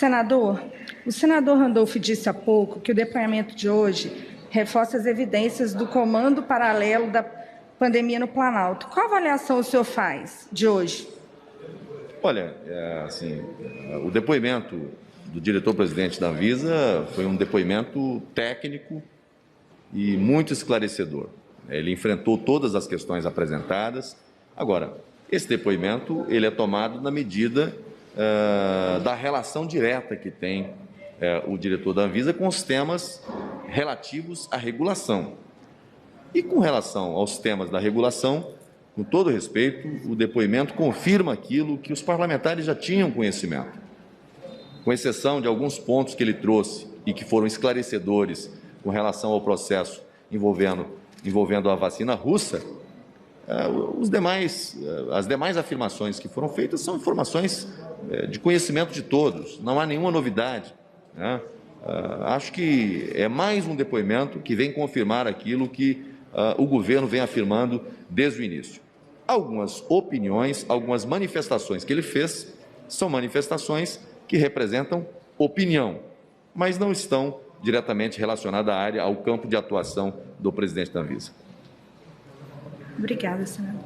Senador, o senador Randolph disse há pouco que o depoimento de hoje reforça as evidências do comando paralelo da pandemia no Planalto. Qual avaliação o senhor faz de hoje? Olha, o depoimento do diretor-presidente da Anvisa foi um depoimento técnico e muito esclarecedor. Ele enfrentou todas as questões apresentadas. Agora, esse depoimento ele é tomado na medida da relação direta que tem o diretor da Anvisa com os temas relativos à regulação. E com relação aos temas da regulação, com todo respeito, o depoimento confirma aquilo que os parlamentares já tinham conhecimento. Com exceção de alguns pontos que ele trouxe e que foram esclarecedores com relação ao processo envolvendo a vacina russa, as demais afirmações que foram feitas são informações de conhecimento de todos, não há nenhuma novidade, né? Acho que é mais um depoimento que vem confirmar aquilo que o governo vem afirmando desde o início. Algumas opiniões, algumas manifestações que ele fez são manifestações que representam opinião, mas não estão diretamente relacionadas à área, ao campo de atuação do presidente da Anvisa. Obrigada, senador.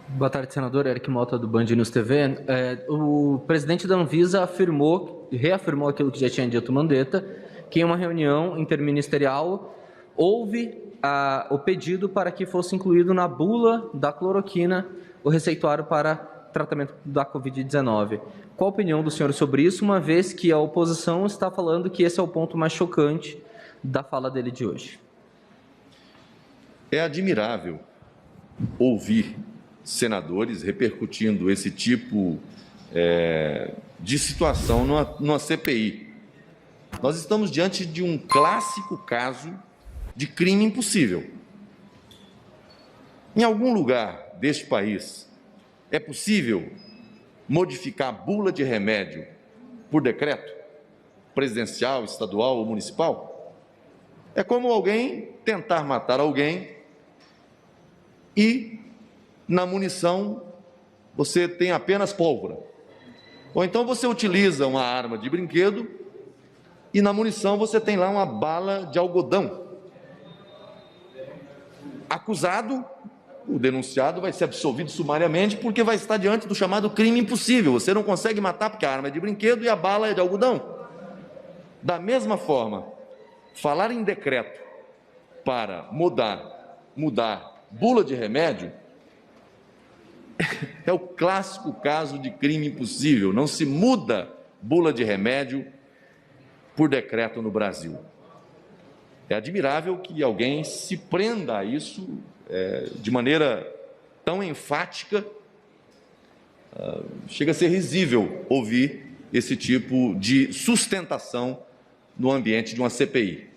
Boa tarde, senador. Eric Mota, do Band News TV. O presidente da Anvisa reafirmou aquilo que já tinha dito Mandetta, que em uma reunião interministerial houve o pedido para que fosse incluído na bula da cloroquina o receituário para tratamento da Covid-19. Qual a opinião do senhor sobre isso, uma vez que a oposição está falando que esse é o ponto mais chocante da fala dele de hoje? É admirável ouvir senadores repercutindo esse tipo de situação numa CPI. Nós estamos diante de um clássico caso de crime impossível. Em algum lugar deste país é possível modificar a bula de remédio por decreto presidencial, estadual ou municipal? É como alguém tentar matar alguém e na munição você tem apenas pólvora. Ou então você utiliza uma arma de brinquedo e na munição você tem lá uma bala de algodão. Acusado, o denunciado vai ser absolvido sumariamente porque vai estar diante do chamado crime impossível. Você não consegue matar porque a arma é de brinquedo e a bala é de algodão. Da mesma forma, falar em decreto para mudar bula de remédio é o clássico caso de crime impossível. Não se muda bula de remédio por decreto no Brasil. É admirável que alguém se prenda a isso de maneira tão enfática. Chega a ser risível ouvir esse tipo de sustentação no ambiente de uma CPI.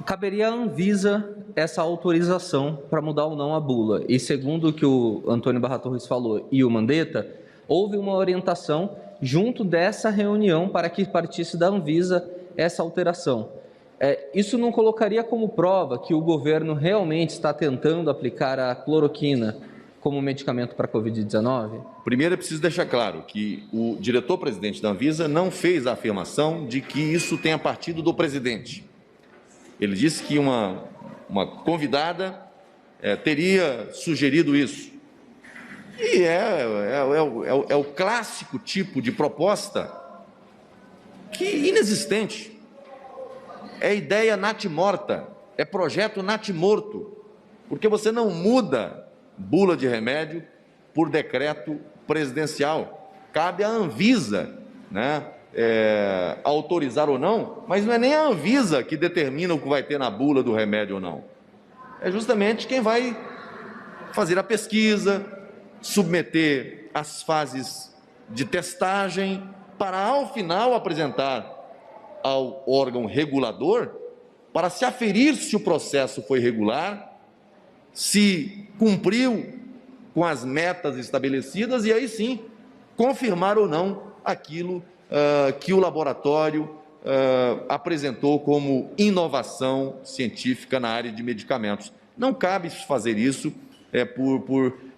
Caberia à Anvisa essa autorização para mudar ou não a bula. E segundo o que o Antônio Barra Torres falou e o Mandetta, houve uma orientação junto dessa reunião para que partisse da Anvisa essa alteração. Isso não colocaria como prova que o governo realmente está tentando aplicar a cloroquina como medicamento para a Covid-19? Primeiro, é preciso deixar claro que o diretor-presidente da Anvisa não fez a afirmação de que isso tenha partido do presidente. Ele disse que uma convidada teria sugerido isso. E é o clássico tipo de proposta que é inexistente. É ideia natimorta, é projeto natimorto, porque você não muda bula de remédio por decreto presidencial. Cabe à Anvisa, né, autorizar ou não, mas não é nem a Anvisa que determina o que vai ter na bula do remédio ou não. É justamente quem vai fazer a pesquisa, submeter as fases de testagem, para ao final apresentar ao órgão regulador para se aferir se o processo foi regular, se cumpriu com as metas estabelecidas e aí sim confirmar ou não aquilo que o laboratório apresentou como inovação científica na área de medicamentos. Não cabe fazer isso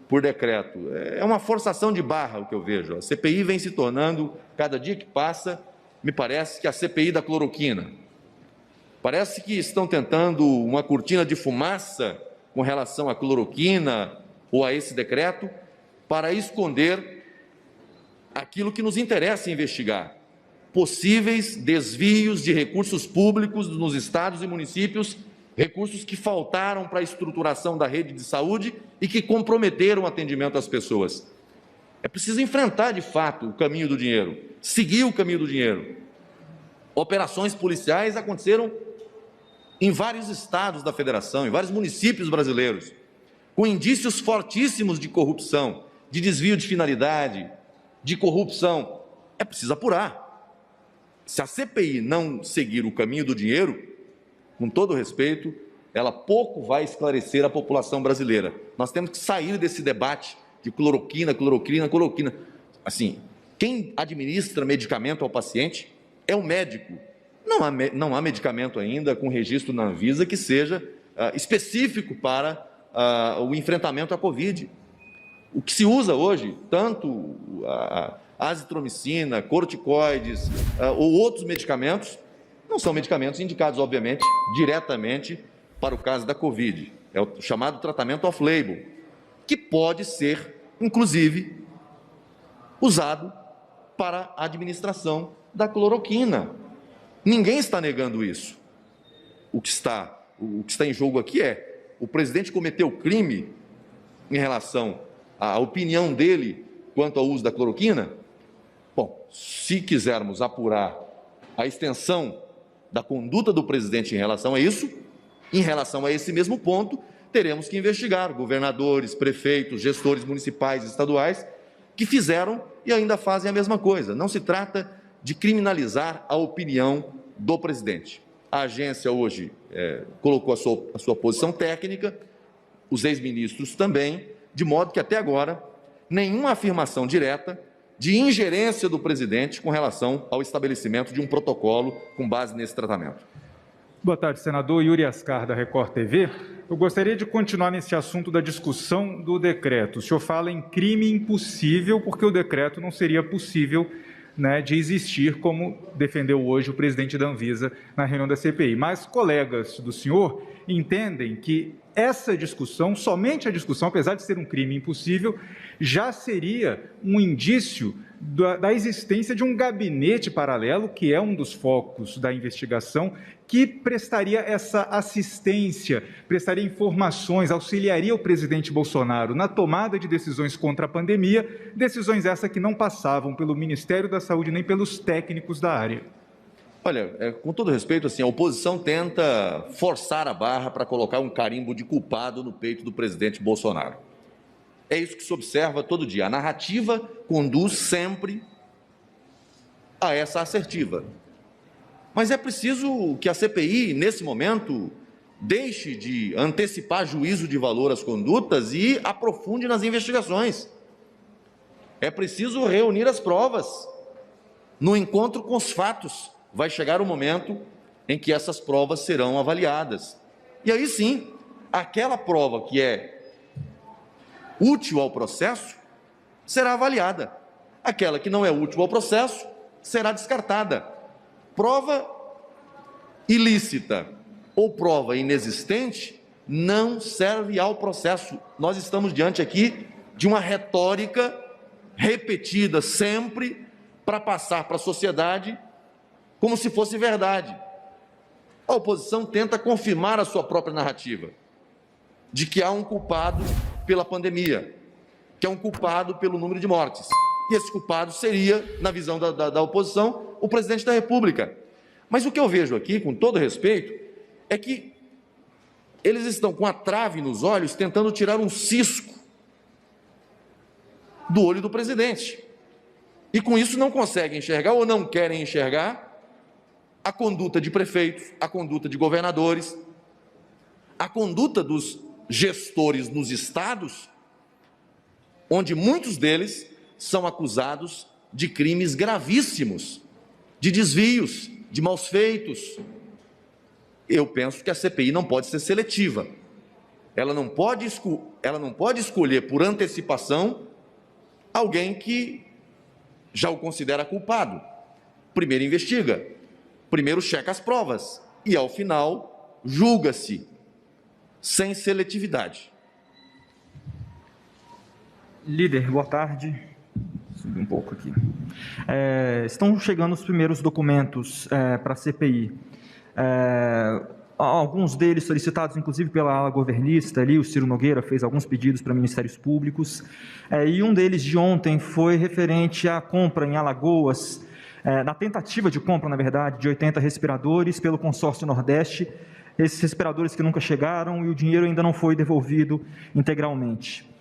por decreto. É uma forçação de barra o que eu vejo. A CPI vem se tornando, cada dia que passa, me parece que a CPI da cloroquina. Parece que estão tentando uma cortina de fumaça com relação à cloroquina ou a esse decreto para esconder aquilo que nos interessa investigar. Possíveis desvios de recursos públicos nos estados e municípios, recursos que faltaram para a estruturação da rede de saúde e que comprometeram o atendimento às pessoas. É preciso enfrentar, de fato, o caminho do dinheiro, seguir o caminho do dinheiro. Operações policiais aconteceram em vários estados da federação, em vários municípios brasileiros, com indícios fortíssimos de corrupção, de desvio de finalidade, de corrupção. É preciso apurar. Se a CPI não seguir o caminho do dinheiro, com todo respeito, ela pouco vai esclarecer a população brasileira. Nós temos que sair desse debate de cloroquina. Assim, quem administra medicamento ao paciente é o médico. Não há medicamento ainda com registro na Anvisa que seja específico para o enfrentamento à Covid. O que se usa hoje, tanto a azitromicina, corticoides ou outros medicamentos, não são medicamentos indicados, obviamente, diretamente para o caso da Covid. É o chamado tratamento off-label, que pode ser, inclusive, usado para a administração da cloroquina. Ninguém está negando isso. O que está em jogo aqui é: o presidente cometeu crime em relação à opinião dele quanto ao uso da cloroquina? Bom, se quisermos apurar a extensão da conduta do presidente em relação a isso, em relação a esse mesmo ponto, teremos que investigar governadores, prefeitos, gestores municipais e estaduais que fizeram e ainda fazem a mesma coisa. Não se trata de criminalizar a opinião do presidente. A agência hoje colocou a sua posição técnica, os ex-ministros também, de modo que até agora nenhuma afirmação direta de ingerência do presidente com relação ao estabelecimento de um protocolo com base nesse tratamento. Boa tarde, senador Yuri Ascar, da Record TV. Eu gostaria de continuar nesse assunto da discussão do decreto. O senhor fala em crime impossível porque o decreto não seria possível, né, de existir, como defendeu hoje o presidente da Anvisa na reunião da CPI. Mas colegas do senhor entendem que essa discussão, somente a discussão, apesar de ser um crime impossível, já seria um indício da existência de um gabinete paralelo, que é um dos focos da investigação, que prestaria essa assistência, prestaria informações, auxiliaria o presidente Bolsonaro na tomada de decisões contra a pandemia, decisões essas que não passavam pelo Ministério da Saúde nem pelos técnicos da área. Olha, com todo respeito, assim, a oposição tenta forçar a barra para colocar um carimbo de culpado no peito do presidente Bolsonaro. É isso que se observa todo dia. A narrativa conduz sempre a essa assertiva. Mas é preciso que a CPI, nesse momento, deixe de antecipar juízo de valor às condutas e aprofunde nas investigações. É preciso reunir as provas. No encontro com os fatos, vai chegar o momento em que essas provas serão avaliadas. E aí sim, aquela prova que é útil ao processo será avaliada. Aquela que não é útil ao processo será descartada. Prova ilícita ou prova inexistente não serve ao processo. Nós estamos diante aqui de uma retórica repetida sempre para passar para a sociedade como se fosse verdade. A oposição tenta confirmar a sua própria narrativa de que há um culpado pela pandemia, que é um culpado pelo número de mortes. E esse culpado seria, na visão da oposição, o presidente da República. Mas o que eu vejo aqui, com todo respeito, é que eles estão com a trave nos olhos tentando tirar um cisco do olho do presidente. E com isso não conseguem enxergar ou não querem enxergar a conduta de prefeitos, a conduta de governadores, a conduta dos gestores nos estados, onde muitos deles são acusados de crimes gravíssimos, de desvios, de maus feitos. Eu penso que a CPI não pode ser seletiva. ela não pode escolher por antecipação alguém que já o considera culpado. Primeiro investiga, primeiro checa as provas e, ao final, julga-se sem seletividade. Líder, boa tarde. Subir um pouco aqui. Estão chegando os primeiros documentos para a CPI. Alguns deles solicitados, inclusive, pela ala governista, ali, o Ciro Nogueira fez alguns pedidos para ministérios públicos, e um deles de ontem foi referente à compra em Alagoas, na tentativa de compra, na verdade, de 80 respiradores pelo consórcio Nordeste, esses respiradores que nunca chegaram e o dinheiro ainda não foi devolvido integralmente.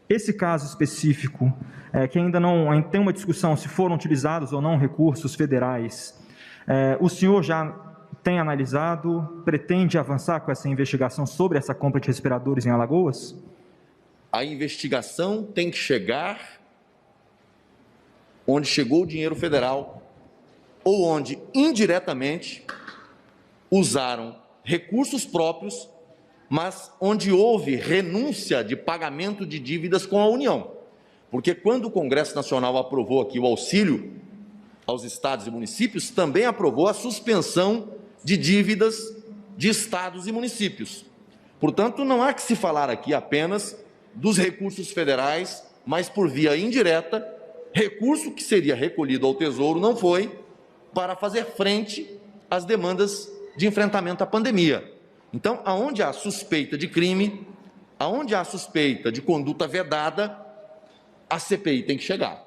Esse caso específico, que ainda não tem uma discussão se foram utilizados ou não recursos federais, o senhor já tem analisado, pretende avançar com essa investigação sobre essa compra de respiradores em Alagoas? A investigação tem que chegar onde chegou o dinheiro federal ou onde, indiretamente, usaram recursos próprios, mas onde houve renúncia de pagamento de dívidas com a União. Porque quando o Congresso Nacional aprovou aqui o auxílio aos estados e municípios, também aprovou a suspensão de dívidas de estados e municípios. Portanto, não há que se falar aqui apenas dos recursos federais, mas por via indireta, recurso que seria recolhido ao Tesouro não foi para fazer frente às demandas de enfrentamento à pandemia. Então, aonde há suspeita de crime, aonde há suspeita de conduta vedada, a CPI tem que chegar.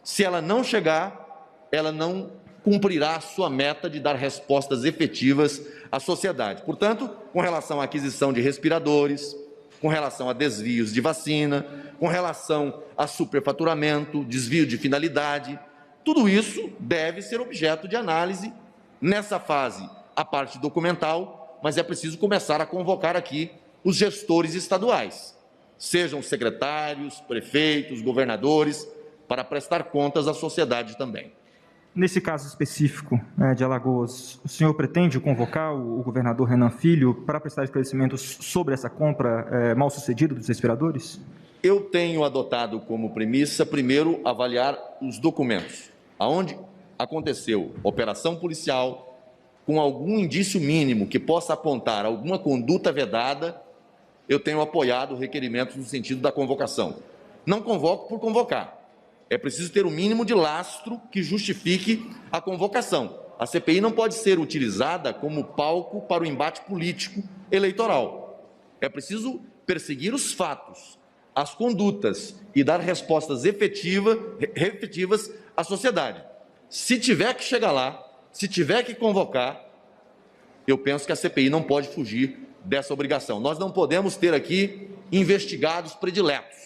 Se ela não chegar, ela não cumprirá a sua meta de dar respostas efetivas à sociedade. Portanto, com relação à aquisição de respiradores, com relação a desvios de vacina, com relação a superfaturamento, desvio de finalidade, tudo isso deve ser objeto de análise nessa fase, a parte documental, mas é preciso começar a convocar aqui os gestores estaduais, sejam secretários, prefeitos, governadores, para prestar contas à sociedade também. Nesse caso específico de Alagoas, o senhor pretende convocar o governador Renan Filho para prestar esclarecimentos sobre essa compra mal sucedida dos respiradores? Eu tenho adotado como premissa, primeiro, avaliar os documentos. Aonde aconteceu operação policial, com algum indício mínimo que possa apontar alguma conduta vedada, eu tenho apoiado requerimentos no sentido da convocação. Não convoco por convocar. É preciso ter o mínimo de lastro que justifique a convocação. A CPI não pode ser utilizada como palco para o embate político eleitoral. É preciso perseguir os fatos, as condutas e dar respostas efetivas à sociedade. Se tiver que chegar lá, se tiver que convocar, eu penso que a CPI não pode fugir dessa obrigação. Nós não podemos ter aqui investigados prediletos.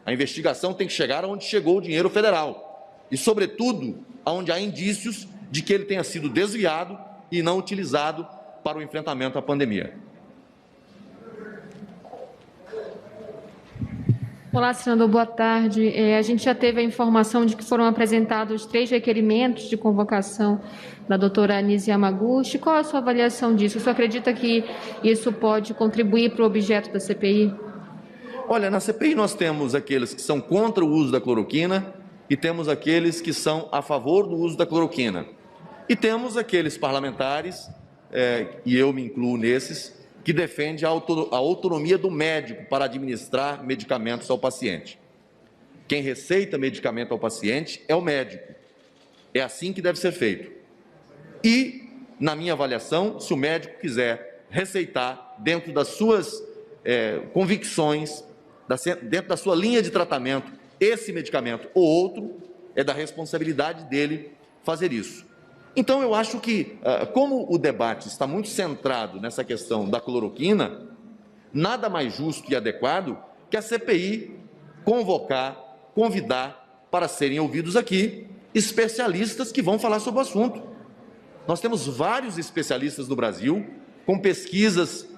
A investigação tem que chegar onde chegou o dinheiro federal e, sobretudo, onde há indícios de que ele tenha sido desviado e não utilizado para o enfrentamento à pandemia. Olá, senador, boa tarde. A gente já teve a informação de que foram apresentados 3 requerimentos de convocação da doutora Anise Yamaguchi. Qual a sua avaliação disso? O senhor acredita que isso pode contribuir para o objeto da CPI? Olha, na CPI nós temos aqueles que são contra o uso da cloroquina e temos aqueles que são a favor do uso da cloroquina. E temos aqueles parlamentares, e eu me incluo nesses, que defendem a autonomia do médico para administrar medicamentos ao paciente. Quem receita medicamento ao paciente é o médico. É assim que deve ser feito. E, na minha avaliação, se o médico quiser receitar dentro das suas convicções, dentro da sua linha de tratamento, esse medicamento ou outro, é da responsabilidade dele fazer isso. Então, eu acho que, como o debate está muito centrado nessa questão da cloroquina, nada mais justo e adequado que a CPI convocar, convidar para serem ouvidos aqui especialistas que vão falar sobre o assunto. Nós temos vários especialistas no Brasil, com pesquisas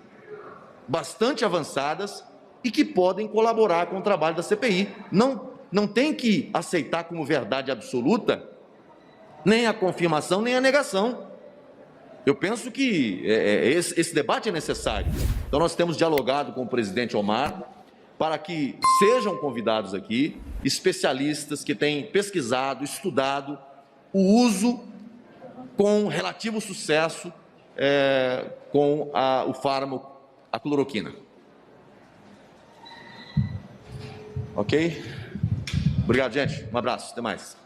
bastante avançadas e que podem colaborar com o trabalho da CPI. Não tem que aceitar como verdade absoluta nem a confirmação, nem a negação. Eu penso que esse debate é necessário. Então, nós temos dialogado com o presidente Omar para que sejam convidados aqui especialistas que têm pesquisado, estudado o uso com relativo sucesso com o fármaco, a cloroquina. Ok? Obrigado, gente. Um abraço. Até mais.